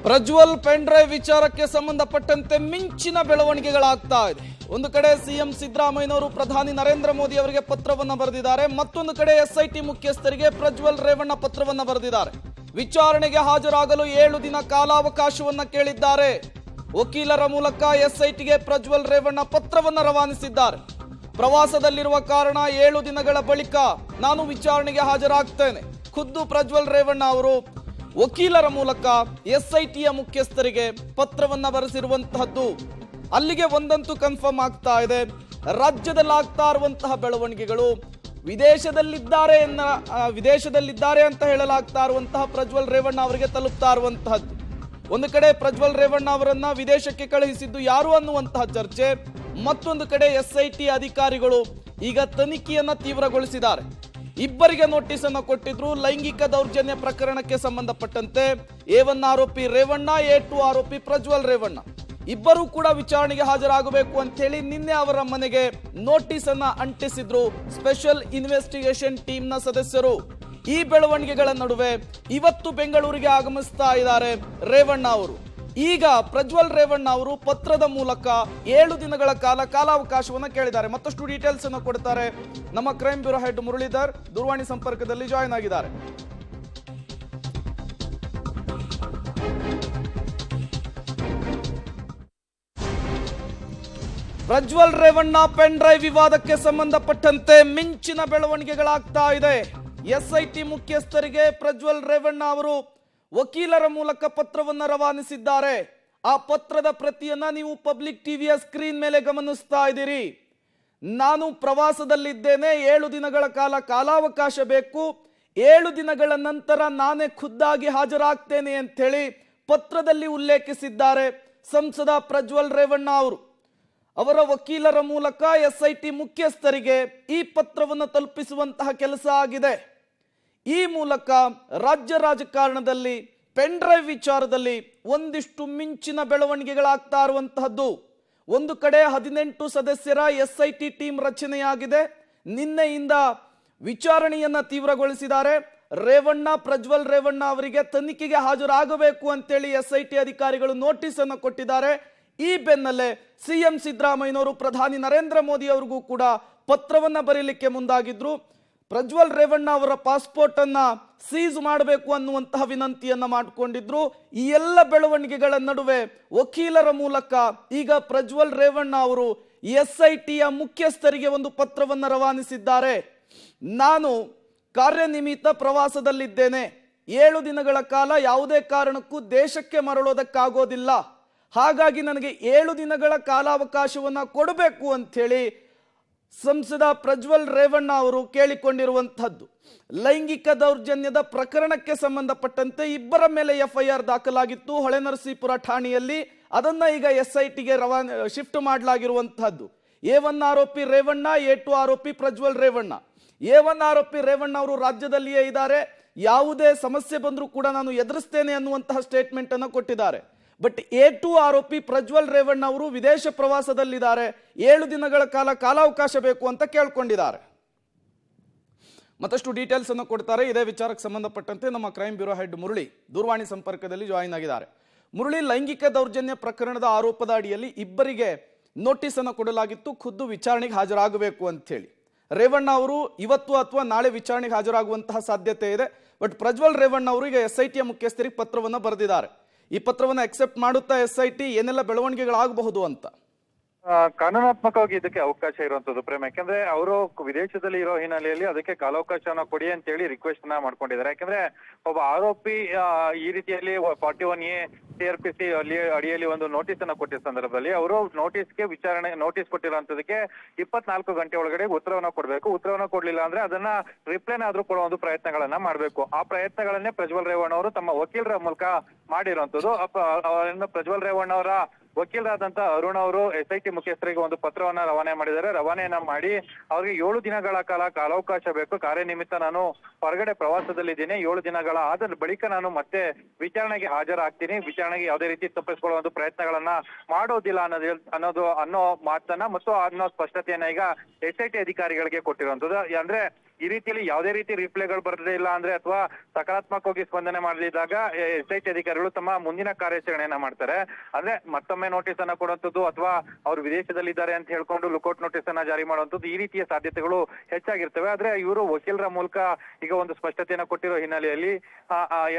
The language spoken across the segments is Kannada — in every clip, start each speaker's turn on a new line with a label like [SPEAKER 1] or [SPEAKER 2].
[SPEAKER 1] ಪ್ರಜ್ವಲ್ ಪೆನ್ ಡ್ರೈವ್ ವಿಚಾರಕ್ಕೆ ಸಂಬಂಧಪಟ್ಟಂತೆ ಮಿಂಚಿನ ಬೆಳವಣಿಗೆಗಳಾಗ್ತಾ ಇದೆ. ಒಂದು ಕಡೆ ಸಿಎಂ ಸಿದ್ದರಾಮಯ್ಯನವರು ಪ್ರಧಾನಿ ನರೇಂದ್ರ ಮೋದಿ ಅವರಿಗೆ ಪತ್ರವನ್ನ ಬರೆದಿದ್ದಾರೆ. ಮತ್ತೊಂದು ಕಡೆ ಎಸ್ಐಟಿ ಮುಖ್ಯಸ್ಥರಿಗೆ ಪ್ರಜ್ವಲ್ ರೇವಣ್ಣ ಪತ್ರವನ್ನ ಬರೆದಿದ್ದಾರೆ. ವಿಚಾರಣೆಗೆ ಹಾಜರಾಗಲು 7 ದಿನ ಕಾಲಾವಕಾಶವನ್ನ ಕೇಳಿದ್ದಾರೆ. ವಕೀಲರ ಮೂಲಕ ಎಸ್ಐಟಿಗೆ ಪ್ರಜ್ವಲ್ ರೇವಣ್ಣ ಪತ್ರವನ್ನ ರವಾನಿಸಿದ್ದಾರೆ. ಪ್ರವಾಸದಲ್ಲಿರುವ ಕಾರಣ 7 ದಿನಗಳ ಬಳಿಕ ನಾನು ವಿಚಾರಣೆಗೆ ಹಾಜರಾಗ್ತೇನೆ. ಖುದ್ದು ಪ್ರಜ್ವಲ್ ರೇವಣ್ಣ ಅವರು ವಕೀಲರ ಮೂಲಕ ಎಸ್ಐಟಿಯ ಮುಖ್ಯಸ್ಥರಿಗೆ ಪತ್ರವನ್ನ ಬರೆಸಿರುವಂತಹದ್ದು. ಅಲ್ಲಿಗೆ ಒಂದಂತೂ ಕನ್ಫರ್ಮ್ ಆಗ್ತಾ ಇದೆ, ರಾಜ್ಯದಲ್ಲಾಗ್ತಾ ಇರುವಂತಹ ಬೆಳವಣಿಗೆಗಳು ವಿದೇಶದಲ್ಲಿದ್ದಾರೆ ಅಂತ ಹೇಳಲಾಗ್ತಾ ಇರುವಂತಹ ಪ್ರಜ್ವಲ್ ರೇವಣ್ಣ ಅವರಿಗೆ ತಲುಪ್ತಾ ಇರುವಂತಹದ್ದು. ಒಂದು ಕಡೆ ಪ್ರಜ್ವಲ್ ರೇವಣ್ಣ ಅವರನ್ನ ವಿದೇಶಕ್ಕೆ ಕಳುಹಿಸಿದ್ದು ಯಾರು ಅನ್ನುವಂತಹ ಚರ್ಚೆ, ಮತ್ತೊಂದು ಕಡೆ ಎಸ್ಐಟಿ ಅಧಿಕಾರಿಗಳು ಈಗ ತನಿಖೆಯನ್ನ ತೀವ್ರಗೊಳಿಸಿದ್ದಾರೆ. ಇಬ್ಬರಿಗೆ ನೋಟಿಸ್ ಅನ್ನು ಕೊಟ್ಟಿದ್ರು. ಲೈಂಗಿಕ ದೌರ್ಜನ್ಯ ಪ್ರಕರಣಕ್ಕೆ ಸಂಬಂಧಪಟ್ಟಂತೆ A1 ಆರೋಪಿ ರೇವಣ್ಣ, A2 ಆರೋಪಿ ಪ್ರಜ್ವಲ್ ರೇವಣ್ಣ ಇಬ್ಬರೂ ಕೂಡ ವಿಚಾರಣೆಗೆ ಹಾಜರಾಗಬೇಕು ಅಂತ ಹೇಳಿ ನಿನ್ನೆ ಅವರ ಮನೆಗೆ ನೋಟಿಸ್ ಅನ್ನ ಅಂಟಿಸಿದ್ರು ಸ್ಪೆಷಲ್ ಇನ್ವೆಸ್ಟಿಗೇಷನ್ ಟೀಮ್ ನ ಸದಸ್ಯರು. ಈ ಬೆಳವಣಿಗೆಗಳ ನಡುವೆ ಇವತ್ತು ಬೆಂಗಳೂರಿಗೆ ಆಗಮಿಸ್ತಾ ಇದ್ದಾರೆ ರೇವಣ್ಣ ಅವರು. ಈಗ ಪ್ರಜ್ವಲ್ ರೇವಣ್ಣ ಅವರು ಪತ್ರದ ಮೂಲಕ 7 ದಿನಗಳ ಕಾಲಾವಕಾಶವನ್ನು ಕೇಳಿದ್ದಾರೆ. ಮತ್ತಷ್ಟು ಡೀಟೇಲ್ಸ್ ಅನ್ನು ಕೊಡ್ತಾರೆ ನಮ್ಮ ಕ್ರೈಮ್ ಬ್ಯೂರೋ ಹೆಡ್ ಮುರಳೀಧರ್, ದೂರವಾಣಿ ಸಂಪರ್ಕದಲ್ಲಿ ಜಾಯಿನ್ ಆಗಿದ್ದಾರೆ. ಪ್ರಜ್ವಲ್ ರೇವಣ್ಣ ಪೆನ್ ಡ್ರೈವ್ ವಿವಾದಕ್ಕೆ ಸಂಬಂಧಪಟ್ಟಂತೆ ಮಿಂಚಿನ ಬೆಳವಣಿಗೆಗಳಾಗ್ತಾ ಇದೆ. ಎಸ್ಐಟಿ ಮುಖ್ಯಸ್ಥರಿಗೆ ಪ್ರಜ್ವಲ್ ರೇವಣ್ಣ ಅವರು ವಕೀಲರ ಮೂಲಕ ಪತ್ರವನ್ನ ರವಾನಿಸಿದ್ದಾರೆ. ಆ ಪತ್ರದ ಪ್ರತಿಯನ್ನ ನೀವು ಪಬ್ಲಿಕ್ ಟಿವಿಯ ಸ್ಕ್ರೀನ್ ಮೇಲೆ ಗಮನಿಸ್ತಾ ಇದ್ದೀರಿ. ನಾನು ಪ್ರವಾಸದಲ್ಲಿದ್ದೇನೆ, 7 ದಿನಗಳ ಕಾಲಾವಕಾಶ ಬೇಕು, 7 ದಿನಗಳ ನಂತರ ನಾನೇ ಖುದ್ದಾಗಿ ಹಾಜರಾಗ್ತೇನೆ ಅಂತ ಹೇಳಿ ಪತ್ರದಲ್ಲಿ ಉಲ್ಲೇಖಿಸಿದ್ದಾರೆ ಸಂಸದ ಪ್ರಜ್ವಲ್ ರೇವಣ್ಣ ಅವರು. ಅವರ ವಕೀಲರ ಮೂಲಕ ಎಸ್ಐಟಿ ಮುಖ್ಯಸ್ಥರಿಗೆ ಈ ಪತ್ರವನ್ನು ತಲುಪಿಸುವಂತಹ ಕೆಲಸ ಆಗಿದೆ. ಈ ಮೂಲಕ ರಾಜ್ಯ ರಾಜಕಾರಣದಲ್ಲಿ ಪೆನ್ ಡ್ರೈವ್ ವಿಚಾರದಲ್ಲಿ ಒಂದಿಷ್ಟು ಮಿಂಚಿನ ಬೆಳವಣಿಗೆಗಳಾಗ್ತಾ ಇರುವಂತಹದ್ದು. ಒಂದು ಕಡೆ 18 ಸದಸ್ಯರ ಎಸ್ಐಟಿ ಟೀಮ್ ರಚನೆಯಾಗಿದೆ. ನಿನ್ನೆಯಿಂದ ವಿಚಾರಣೆಯನ್ನ ತೀವ್ರಗೊಳಿಸಿದ್ದಾರೆ. ಪ್ರಜ್ವಲ್ ರೇವಣ್ಣ ಅವರಿಗೆ ತನಿಖೆಗೆ ಹಾಜರಾಗಬೇಕು ಅಂತೇಳಿ ಎಸ್ಐಟಿ ಅಧಿಕಾರಿಗಳು ನೋಟಿಸ್ ಅನ್ನು ಕೊಟ್ಟಿದ್ದಾರೆ. ಈ ಬೆನ್ನಲ್ಲೇ ಸಿಎಂ ಸಿದ್ದರಾಮಯ್ಯನವರು ಪ್ರಧಾನಿ ನರೇಂದ್ರ ಮೋದಿ ಅವರಿಗೂ ಕೂಡ ಪತ್ರವನ್ನ ಬರೀಲಿಕ್ಕೆ ಮುಂದಾಗಿದ್ರು. ಪ್ರಜ್ವಲ್ ರೇವಣ್ಣ ಅವರ ಪಾಸ್ಪೋರ್ಟ್ ಅನ್ನ ಸೀಸ್ ಮಾಡಬೇಕು ಅನ್ನುವಂತಹ ವಿನಂತಿಯನ್ನ ಮಾಡಿಕೊಂಡಿದ್ರು. ಈ ಎಲ್ಲ ಬೆಳವಣಿಗೆಗಳ ನಡುವೆ ವಕೀಲರ ಮೂಲಕ ಈಗ ಪ್ರಜ್ವಲ್ ರೇವಣ್ಣ ಅವರು ಎಸ್ಐಟಿಯ ಮುಖ್ಯಸ್ಥರಿಗೆ ಒಂದು ಪತ್ರವನ್ನ ರವಾನಿಸಿದ್ದಾರೆ. ನಾನು ಕಾರ್ಯನಿಮಿತ್ತ ಪ್ರವಾಸದಲ್ಲಿದ್ದೇನೆ, 7 ದಿನಗಳ ಕಾಲ ಯಾವುದೇ ಕಾರಣಕ್ಕೂ ದೇಶಕ್ಕೆ ಮರಳೋದಕ್ಕಾಗೋದಿಲ್ಲ. ಹಾಗಾಗಿ ನನಗೆ 7 ದಿನಗಳ ಕಾಲಾವಕಾಶವನ್ನ ಕೊಡಬೇಕು ಅಂತ ಹೇಳಿ ಸಂಸದ ಪ್ರಜ್ವಲ್ ರೇವಣ್ಣ ಅವರು ಕೇಳಿಕೊಂಡಿರುವಂತಹದ್ದು. ಲೈಂಗಿಕ ದೌರ್ಜನ್ಯದ ಪ್ರಕರಣಕ್ಕೆ ಸಂಬಂಧಪಟ್ಟಂತೆ ಇಬ್ಬರ ಮೇಲೆ FIR ದಾಖಲಾಗಿತ್ತು ಹೊಳೆನರಸೀಪುರ ಠಾಣೆಯಲ್ಲಿ. ಅದನ್ನ ಈಗ ಎಸ್ಐಟಿಗೆ ಶಿಫ್ಟ್ ಮಾಡಲಾಗಿರುವಂತಹದ್ದು. A1 ಆರೋಪಿ ರೇವಣ್ಣ, A2 ಆರೋಪಿ ಪ್ರಜ್ವಲ್ ರೇವಣ್ಣ. A1 ಆರೋಪಿ ರೇವಣ್ಣ ಅವರು ರಾಜ್ಯದಲ್ಲಿಯೇ ಇದ್ದಾರೆ, ಯಾವುದೇ ಸಮಸ್ಯೆ ಬಂದರೂ ಕೂಡ ನಾನು ಎದುರಿಸ್ತೇನೆ ಅನ್ನುವಂತಹ ಸ್ಟೇಟ್ಮೆಂಟ್ ಅನ್ನು ಕೊಟ್ಟಿದ್ದಾರೆ. ಬಟ್ A2 ಆರೋಪಿ ಪ್ರಜ್ವಲ್ ರೇವಣ್ಣ ಅವರು ವಿದೇಶ ಪ್ರವಾಸದಲ್ಲಿದ್ದಾರೆ, 7 ದಿನಗಳ ಕಾಲಾವಕಾಶ ಬೇಕು ಅಂತ ಕೇಳ್ಕೊಂಡಿದ್ದಾರೆ. ಮತ್ತಷ್ಟು ಡೀಟೇಲ್ಸ್ ಅನ್ನು ಕೊಡ್ತಾರೆ. ಇದೇ ವಿಚಾರಕ್ಕೆ ಸಂಬಂಧಪಟ್ಟಂತೆ ನಮ್ಮ ಕ್ರೈಮ್ ಬ್ಯೂರೋ ಹೆಡ್ ಮುರಳಿ ದೂರವಾಣಿ ಸಂಪರ್ಕದಲ್ಲಿ ಜಾಯಿನ್ ಆಗಿದ್ದಾರೆ. ಮುರಳಿ, ಲೈಂಗಿಕ ದೌರ್ಜನ್ಯ ಪ್ರಕರಣದ ಆರೋಪದ ಅಡಿಯಲ್ಲಿ ಇಬ್ಬರಿಗೆ ನೋಟಿಸ್ ಅನ್ನು ಕೊಡಲಾಗಿತ್ತು, ಖುದ್ದು ವಿಚಾರಣೆಗೆ ಹಾಜರಾಗಬೇಕು ಅಂತ ಹೇಳಿ. ರೇವಣ್ಣ ಅವರು ಇವತ್ತು ಅಥವಾ ನಾಳೆ ವಿಚಾರಣೆಗೆ ಹಾಜರಾಗುವಂತಹ ಸಾಧ್ಯತೆ ಇದೆ. ಬಟ್ ಪ್ರಜ್ವಲ್ ರೇವಣ್ಣ ಅವರು ಈಗ ಎಸ್ಐಟಿಯ ಮುಖ್ಯಸ್ಥರಿಗೆ ಪತ್ರವನ್ನು ಬರೆದಿದ್ದಾರೆ. ಈ ಪತ್ರವನ್ನು ಅಕ್ಸೆಪ್ಟ್ ಮಾಡುತ್ತಾ ಎಸ್ಐಟಿ ಏನೆಲ್ಲ ಬೆಳವಣಿಗೆಗಳಾಗಬಹುದು ಅಂತ?
[SPEAKER 2] ಕಾನೂನಾತ್ಮಕವಾಗಿ ಇದಕ್ಕೆ ಅವಕಾಶ ಇರುವಂತದ್ದು ಪ್ರೇಮ್. ಯಾಕಂದ್ರೆ ಅವರು ವಿದೇಶದಲ್ಲಿ ಇರೋ ಹಿನ್ನೆಲೆಯಲ್ಲಿ ಅದಕ್ಕೆ ಕಾಲಾವಕಾಶನ ಕೊಡಿ ಅಂತ ಹೇಳಿ ರಿಕ್ವೆಸ್ಟ್ ನ ಮಾಡ್ಕೊಂಡಿದ್ದಾರೆ. ಯಾಕಂದ್ರೆ ಒಬ್ಬ ಆರೋಪಿ ಈ ರೀತಿಯಲ್ಲಿ 41A CRPC ಅಡಿಯಲ್ಲಿ ಒಂದು ನೋಟಿಸ್ ಅನ್ನ ಕೊಟ್ಟಿದ್ದ ಸಂದರ್ಭದಲ್ಲಿ ಅವರು ನೋಟಿಸ್ ಕೊಟ್ಟಿರುವಂತದಕ್ಕೆ 24 ಗಂಟೆ ಒಳಗಡೆ ಉತ್ತರವನ್ನ ಕೊಡ್ಬೇಕು. ಉತ್ತರವನ್ನ ಕೊಡ್ಲಿಲ್ಲ ಅಂದ್ರೆ ಅದನ್ನ ರಿಪ್ಲೈನ್ ಆದ್ರೂ ಕೊಡುವ ಒಂದು ಪ್ರಯತ್ನಗಳನ್ನ ಮಾಡ್ಬೇಕು. ಆ ಪ್ರಯತ್ನಗಳನ್ನೇ ಪ್ರಜ್ವಲ್ ರೇವಣ್ಣ ಅವರು ತಮ್ಮ ವಕೀಲರ ಮೂಲಕ ಮಾಡಿರುವಂತದ್ದು. ಪ್ರಜ್ವಲ್ ರೇವಣ್ಣ ಅವರ ವಕೀಲರಾದಂತ ಅರುಣ್ ಅವರು ಎಸ್ಐಟಿ ಮುಖ್ಯಸ್ಥರಿಗೆ ಒಂದು ಪತ್ರವನ್ನ ರವಾನೆ ಮಾಡಿದ್ದಾರೆ. ರವಾನೆಯನ್ನ ಮಾಡಿ ಅವ್ರಿಗೆ 7 ದಿನಗಳ ಕಾಲಾವಕಾಶ ಬೇಕು, ಕಾರ್ಯನಿಮಿತ್ತ ನಾನು ಹೊರಗಡೆ ಪ್ರವಾಸದಲ್ಲಿದ್ದೀನಿ, 7 ದಿನಗಳ ಆದ ಬಳಿಕ ನಾನು ಮತ್ತೆ ವಿಚಾರಣೆಗೆ ಹಾಜರಾಗ್ತೀನಿ, ವಿಚಾರಣೆಗೆ ಯಾವುದೇ ರೀತಿ ತಪ್ಪಿಸಿಕೊಳ್ಳುವ ಒಂದು ಪ್ರಯತ್ನಗಳನ್ನ ಮಾಡೋದಿಲ್ಲ ಅನ್ನೋ ಮಾತನ್ನ ಮತ್ತು ಅನ್ನೋ ಸ್ಪಷ್ಟತೆಯನ್ನ ಈಗ ಎಸ್ಐಟಿ ಅಧಿಕಾರಿಗಳಿಗೆ ಕೊಟ್ಟಿರುವಂತದ್ದು. ಅಂದ್ರೆ ಈ ರೀತಿಯಲ್ಲಿ ಯಾವುದೇ ರೀತಿ ರಿಪ್ಲೈಗಳು ಬರದೇ ಇಲ್ಲ ಅಂದ್ರೆ ಅಥವಾ ಸಕಾರಾತ್ಮಕವಾಗಿ ಸ್ಪಂದನೆ ಮಾಡದಿದ್ದಾಗ SIT ಅಧಿಕಾರಿಗಳು ತಮ್ಮ ಮುಂದಿನ ಕಾರ್ಯಾಚರಣೆಯನ್ನ ಮಾಡ್ತಾರೆ. ಅಂದ್ರೆ ಮತ್ತೊಮ್ಮೆ ನೋಟಿಸ್ ಅನ್ನ ಕೊಡುವಂತದ್ದು ಅಥವಾ ಅವರು ವಿದೇಶದಲ್ಲಿದ್ದಾರೆ ಅಂತ ಹೇಳ್ಕೊಂಡು ಲುಕೌಟ್ ನೋಟಿಸ್ ಅನ್ನ ಜಾರಿ ಮಾಡುವಂತದ್ದು ಈ ರೀತಿಯ ಸಾಧ್ಯತೆಗಳು ಹೆಚ್ಚಾಗಿರ್ತವೆ. ಆದ್ರೆ ಇವರು ವಕೀಲರ ಮೂಲಕ ಈಗ ಒಂದು ಸ್ಪಷ್ಟತೆಯನ್ನ ಕೊಟ್ಟಿರೋ ಹಿನ್ನೆಲೆಯಲ್ಲಿ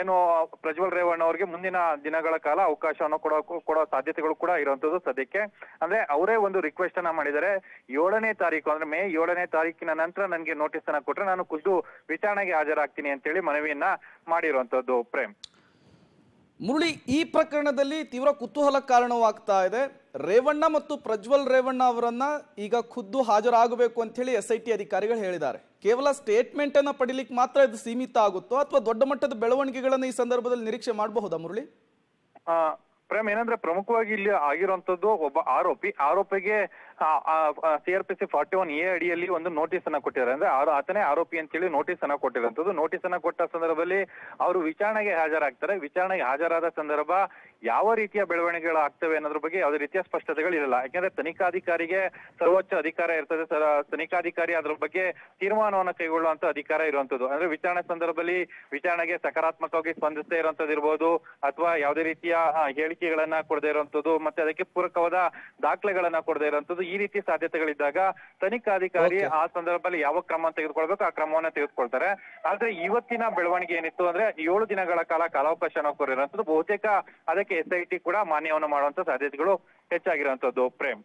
[SPEAKER 2] ಏನು ಪ್ರಜ್ವಲ್ ರೇವಣ್ಣ ಅವರಿಗೆ ಮುಂದಿನ ದಿನಗಳ ಕಾಲ ಅವಕಾಶವನ್ನು ಕೊಡೋ ಸಾಧ್ಯತೆಗಳು ಕೂಡ ಇರುವಂತದ್ದು ಸದ್ಯಕ್ಕೆ. ಅಂದ್ರೆ ಅವರೇ ಒಂದು ರಿಕ್ವೆಸ್ಟ್ ಅನ್ನ ಮಾಡಿದ್ದಾರೆ, 7ನೇ ತಾರೀಕು ಅಂದ್ರೆ ಮೇ 7ನೇ ತಾರೀಕಿನ ನಂತರ ನನಗೆ ನೋಟಿಸ್ ಅನ್ನ ಕೊಟ್ರೆ ನಾನು ಖುದ್ದು ವಿಚಾರಣೆಗೆ ಹಾಜರಾಗ್ತೀನಿ ಅಂತೇಳಿ ಮನವಿಯನ್ನ ಮಾಡಿರುವಂತದ್ದು. ಪ್ರೇಮ್,
[SPEAKER 1] ಮುರಳಿ, ಈ ಪ್ರಕರಣದಲ್ಲಿ ತೀವ್ರ ಕುತೂಹಲ ಕಾರಣವಾಗ್ತಾ ಇದೆ. ರೇವಣ್ಣ ಮತ್ತು ಪ್ರಜ್ವಲ್ ರೇವಣ್ಣ ಅವರನ್ನ ಈಗ ಖುದ್ದು ಹಾಜರಾಗಬೇಕು ಅಂತ ಹೇಳಿ SIT ಅಧಿಕಾರಿಗಳು ಹೇಳಿದ್ದಾರೆ. ಕೇವಲ ಸ್ಟೇಟ್ಮೆಂಟ್ ಅನ್ನ ಪಡಿಲಿಕ್ಕೆ ಮಾತ್ರ ಇದು ಸೀಮಿತ ಆಗುತ್ತೋ ಅಥವಾ ದೊಡ್ಡ ಮಟ್ಟದ ಬೆಳವಣಿಗೆಗಳನ್ನು ಈ ಸಂದರ್ಭದಲ್ಲಿ ನಿರೀಕ್ಷೆ ಮಾಡಬಹುದಾ ಮುರಳಿ?
[SPEAKER 2] ಪ್ರೇಮ್, ಏನಂದ್ರೆ ಪ್ರಮುಖವಾಗಿ ಇಲ್ಲಿ ಆಗಿರುವಂತದ್ದು ಒಬ್ಬ ಆರೋಪಿಗೆ CRPC 41A ಅಡಿಯಲ್ಲಿ ಒಂದು ನೋಟಿಸ್ ಅನ್ನ ಕೊಟ್ಟಿದ್ದಾರೆ. ಅಂದ್ರೆ ಆತನೇ ಆರೋಪಿ ಅಂತೇಳಿ ನೋಟಿಸ್ ಅನ್ನ ಕೊಟ್ಟಿರುವಂತದ್ದು. ನೋಟಿಸ್ ಅನ್ನ ಕೊಟ್ಟ ಸಂದರ್ಭದಲ್ಲಿ ಅವರು ವಿಚಾರಣೆಗೆ ಹಾಜರಾಗ್ತಾರೆ. ವಿಚಾರಣೆಗೆ ಹಾಜರಾದ ಸಂದರ್ಭ ಯಾವ ರೀತಿಯ ಬೆಳವಣಿಗೆಗಳು ಆಗ್ತವೆ ಅನ್ನೋದ್ರ ಬಗ್ಗೆ ಯಾವುದೇ ರೀತಿಯ ಸ್ಪಷ್ಟತೆಗಳಿರಲ್ಲ. ಯಾಕಂದ್ರೆ ತನಿಖಾಧಿಕಾರಿಗೆ ಸರ್ವೋಚ್ಚ ಅಧಿಕಾರ ಇರ್ತದೆ. ತನಿಖಾಧಿಕಾರಿ ಅದ್ರ ಬಗ್ಗೆ ತೀರ್ಮಾನವನ್ನ ಕೈಗೊಳ್ಳುವಂತ ಅಧಿಕಾರ ಇರುವಂತದ್ದು. ಅಂದ್ರೆ ವಿಚಾರಣೆ ಸಂದರ್ಭದಲ್ಲಿ ವಿಚಾರಣೆಗೆ ಸಕಾರಾತ್ಮಕವಾಗಿ ಸ್ಪಂದಿಸದೇ ಇರುವಂತದ್ದು ಇರ್ಬೋದು, ಅಥವಾ ಯಾವುದೇ ರೀತಿಯ ಹೇಳಿಕೆಗಳನ್ನ ಕೊಡದೇ ಇರುವಂತದ್ದು, ಮತ್ತೆ ಅದಕ್ಕೆ ಪೂರಕವಾದ ದಾಖಲೆಗಳನ್ನ ಕೊಡದೇ ಇರುವಂತದ್ದು, ಈ ರೀತಿ ಸಾಧ್ಯತೆಗಳಿದ್ದಾಗ ತನಿಖಾಧಿಕಾರಿ ಆ ಸಂದರ್ಭದಲ್ಲಿ ಯಾವ ಕ್ರಮ ತೆಗೆದುಕೊಳ್ಬೇಕು ಆ ಕ್ರಮವನ್ನ ತೆಗೆದುಕೊಳ್ತಾರೆ. ಆದ್ರೆ ಇವತ್ತಿನ ಬೆಳವಣಿಗೆ ಏನಿತ್ತು ಅಂದ್ರೆ 7 ದಿನಗಳ ಕಾಲ ಕಾಲಾವಕಾಶನ ಕೋರಿರುವಂತದ್ದು. ಬಹುತೇಕ ಅದಕ್ಕೆ SIT ಕೂಡ ಮಾನ್ಯವನ್ನು ಮಾಡುವಂತ ಸಾಧ್ಯತೆಗಳು ಹೆಚ್ಚಾಗಿರುವಂತದ್ದು. ಪ್ರೇಮ್.